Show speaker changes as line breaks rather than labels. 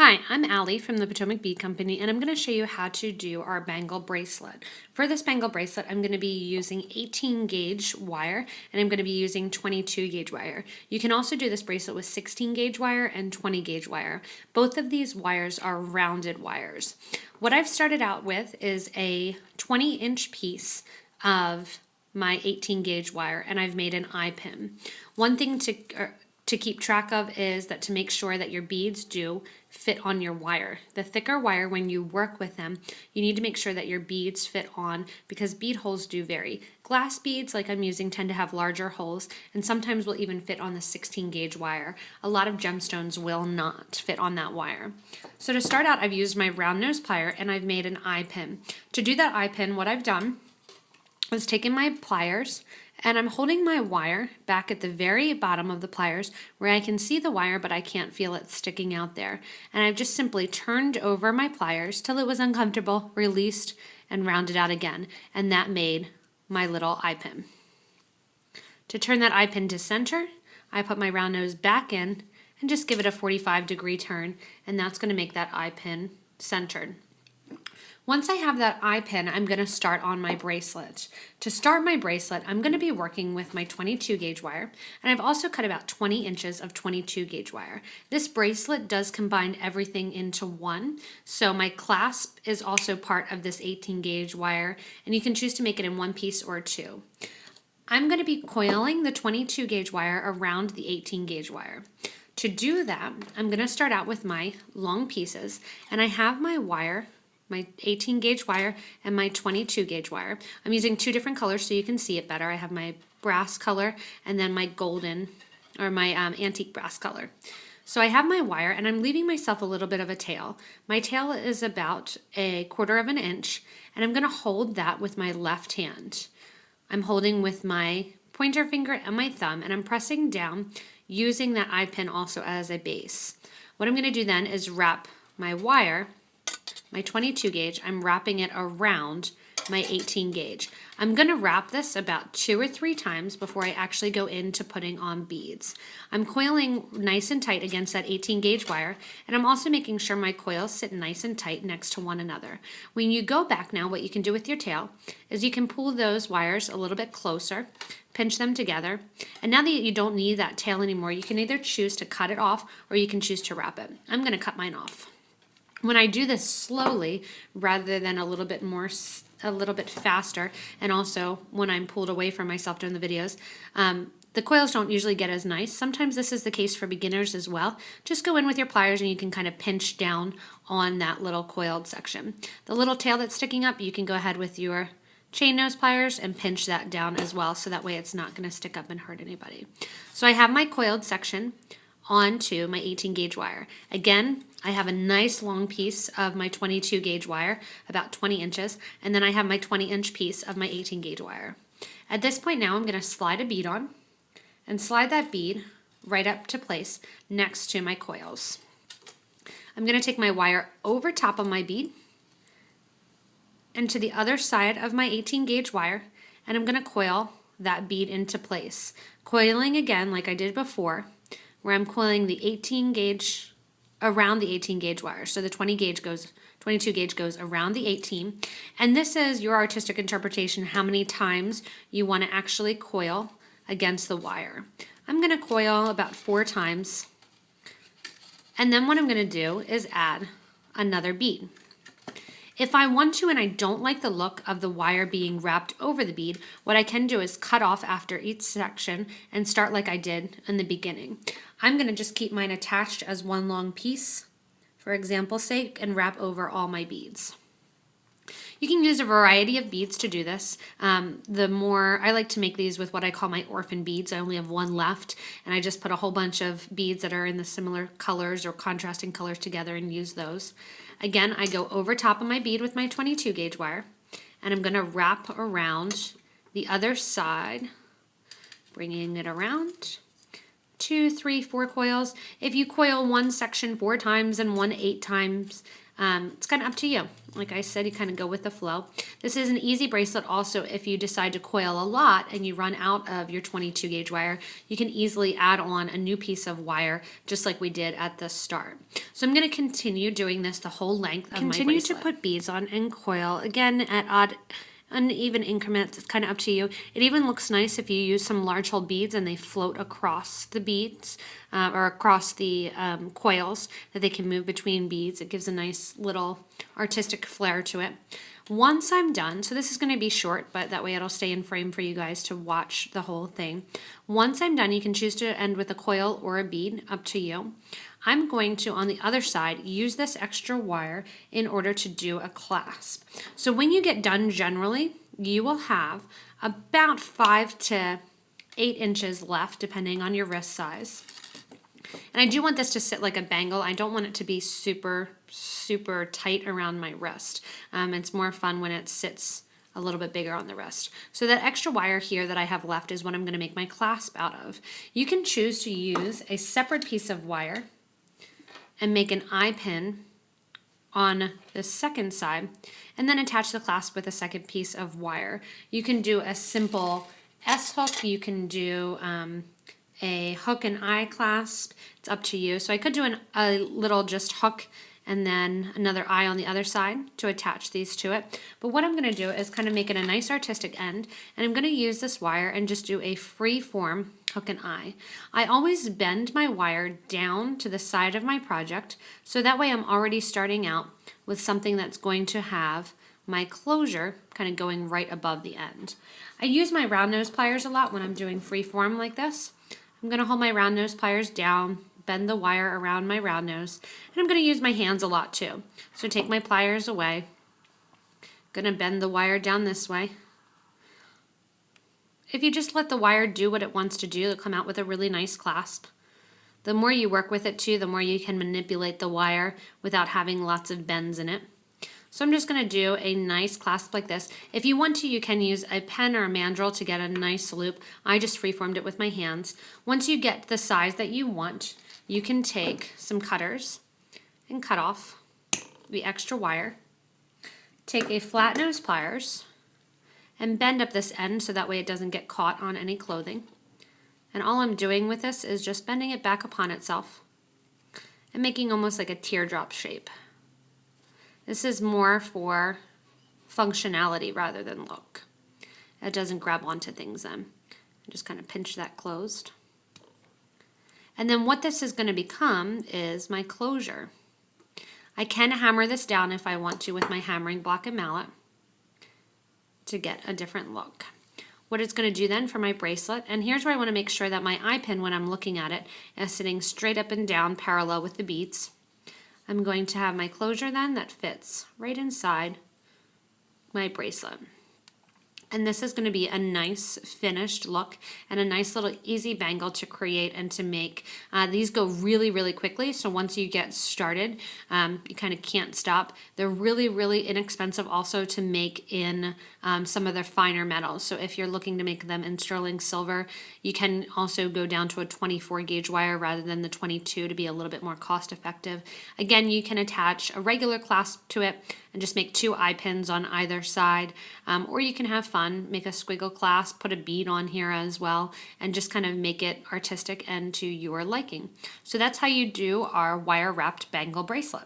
Hi, I'm Allie from the Potomac Bead Company, and I'm going to show you how to do our bangle bracelet. For this bangle bracelet, I'm going to be using 18 gauge wire, and I'm going to be using 22 gauge wire. You can also do this bracelet with 16 gauge wire and 20 gauge wire. Both of these wires are rounded wires. What I've started out with is a 20-inch piece of my 18 gauge wire, and I've made an eye pin. One thing to keep track of is that to make sure that your beads do fit on your wire. The thicker wire, when you work with them, you need to make sure that your beads fit on because bead holes do vary. Glass beads, like I'm using, tend to have larger holes and sometimes will even fit on the 16 gauge wire. A lot of gemstones will not fit on that wire. So to start out, I've used my round nose plier and I've made an eye pin. To do that eye pin, what I've done is taken my pliers and I'm holding my wire back at the very bottom of the pliers where I can see the wire but I can't feel it sticking out there. And I've just simply turned over my pliers till it was uncomfortable, released, and rounded out again. And that made my little eye pin. To turn that eye pin to center, I put my round nose back in and just give it a 45-degree turn, and that's going to make that eye pin centered. Once I have that eye pin, I'm going to start on my bracelet. To start my bracelet, I'm going to be working with my 22 gauge wire, and I've also cut about 20 inches of 22 gauge wire. This bracelet does combine everything into one, so my clasp is also part of this 18 gauge wire, and you can choose to make it in one piece or two. I'm going to be coiling the 22 gauge wire around the 18 gauge wire. To do that, I'm going to start out with my long pieces, and I have my wire, my 18 gauge wire and my 22 gauge wire. I'm using two different colors so you can see it better. I have my brass color and then my golden or my antique brass color. So I have my wire and I'm leaving myself a little bit of a tail. My tail is about 1/4 of an inch and I'm going to hold that with my left hand. I'm holding with my pointer finger and my thumb and I'm pressing down using that eye pin also as a base. What I'm going to do then is wrap my wire, my 22 gauge, I'm wrapping it around my 18 gauge. I'm going to wrap this about 2 or 3 times before I actually go into putting on beads. I'm coiling nice and tight against that 18 gauge wire, and I'm also making sure my coils sit nice and tight next to one another. When you go back now, what you can do with your tail is you can pull those wires a little bit closer, pinch them together, and now that you don't need that tail anymore, you can either choose to cut it off or you can choose to wrap it. I'm going to cut mine off. When I do this slowly rather than a little bit faster, and also when I'm pulled away from myself during the videos, the coils don't usually get as nice. Sometimes this is the case for beginners as well. Just go in with your pliers and you can kind of pinch down on that little coiled section. The little tail that's sticking up, you can go ahead with your chain nose pliers and pinch that down as well, so that way it's not going to stick up and hurt anybody. So I have my coiled section onto my 18 gauge wire. Again, I have a nice long piece of my 22 gauge wire, about 20 inches, and then I have my 20-inch piece of my 18 gauge wire. At this point now, I'm going to slide a bead on and slide that bead right up to place next to my coils. I'm going to take my wire over top of my bead and to the other side of my 18 gauge wire, and I'm going to coil that bead into place. Coiling again like I did before, where I'm coiling the 18 gauge around the 18 gauge wire. So the 22 gauge goes around the 18. And this is your artistic interpretation, how many times you want to actually coil against the wire. I'm going to coil about 4 times. And then what I'm going to do is add another bead. If I want to and I don't like the look of the wire being wrapped over the bead, what I can do is cut off after each section and start like I did in the beginning. I'm going to just keep mine attached as one long piece, for example's sake, and wrap over all my beads. You can use a variety of beads to do this. I like to make these with what I call my orphan beads. I only have one left, and I just put a whole bunch of beads that are in the similar colors or contrasting colors together and use those. Again, I go over top of my bead with my 22 gauge wire, and I'm going to wrap around the other side, bringing it around. 2, 3, 4 coils. If you coil one section 4 times and one 8 times, It's kind of up to you. Like I said, you kind of go with the flow. This is an easy bracelet also if you decide to coil a lot and you run out of your 22 gauge wire, you can easily add on a new piece of wire just like we did at the start. So I'm going to continue doing this the whole length of my bracelet. Continue to put beads on and coil, again at odd uneven increments. It's kind of up to you. It even looks nice if you use some large hole beads and they float across the beads or across the coils, that they can move between beads. It gives a nice little artistic flair to it. Once I'm done, so this is going to be short, but that way it'll stay in frame for you guys to watch the whole thing. Once I'm done, you can choose to end with a coil or a bead, up to you. I'm going to, on the other side, use this extra wire in order to do a clasp. So when you get done, generally, you will have about 5 to 8 inches left, depending on your wrist size. And I do want this to sit like a bangle. I don't want it to be super, super tight around my wrist. It's more fun when it sits a little bit bigger on the wrist. So that extra wire here that I have left is what I'm going to make my clasp out of. You can choose to use a separate piece of wire and make an eye pin on the second side, and then attach the clasp with a second piece of wire. You can do a simple S-hook, you can do a hook and eye clasp, it's up to you. So I could do a little just hook and then another eye on the other side to attach these to it. But what I'm gonna do is kind of make it a nice artistic end, and I'm gonna use this wire and just do a free form hook and eye. I always bend my wire down to the side of my project, so that way I'm already starting out with something that's going to have my closure kind of going right above the end. I use my round nose pliers a lot when I'm doing free form like this. I'm gonna hold my round nose pliers down, bend the wire around my round nose, and I'm going to use my hands a lot too. So take my pliers away, going to bend the wire down this way. If you just let the wire do what it wants to do, it'll come out with a really nice clasp. The more you work with it too, the more you can manipulate the wire without having lots of bends in it. So I'm just going to do a nice clasp like this. If you want to, you can use a pen or a mandrel to get a nice loop. I just freeformed it with my hands. Once you get the size that you want, you can take some cutters and cut off the extra wire. Take a flat nose pliers and bend up this end so that way it doesn't get caught on any clothing. And all I'm doing with this is just bending it back upon itself and making almost like a teardrop shape. This is more for functionality rather than look. It doesn't grab onto things then. Just kind of pinch that closed. And then what this is going to become is my closure. I can hammer this down if I want to with my hammering block and mallet to get a different look. What it's going to do then for my bracelet, and here's where I want to make sure that my eye pin when I'm looking at it is sitting straight up and down parallel with the beads. I'm going to have my closure then that fits right inside my bracelet. And this is going to be a nice finished look and a nice little easy bangle to create and to make. These go really, really quickly. So once you get started, you kind of can't stop. They're really, really inexpensive also to make in some of their finer metals. So if you're looking to make them in sterling silver, you can also go down to a 24 gauge wire rather than the 22 to be a little bit more cost effective. Again, you can attach a regular clasp to it and just make 2 eye pins on either side, or you can have fun, make a squiggle clasp, put a bead on here as well, and just kind of make it artistic and to your liking. So that's how you do our wire wrapped bangle bracelet.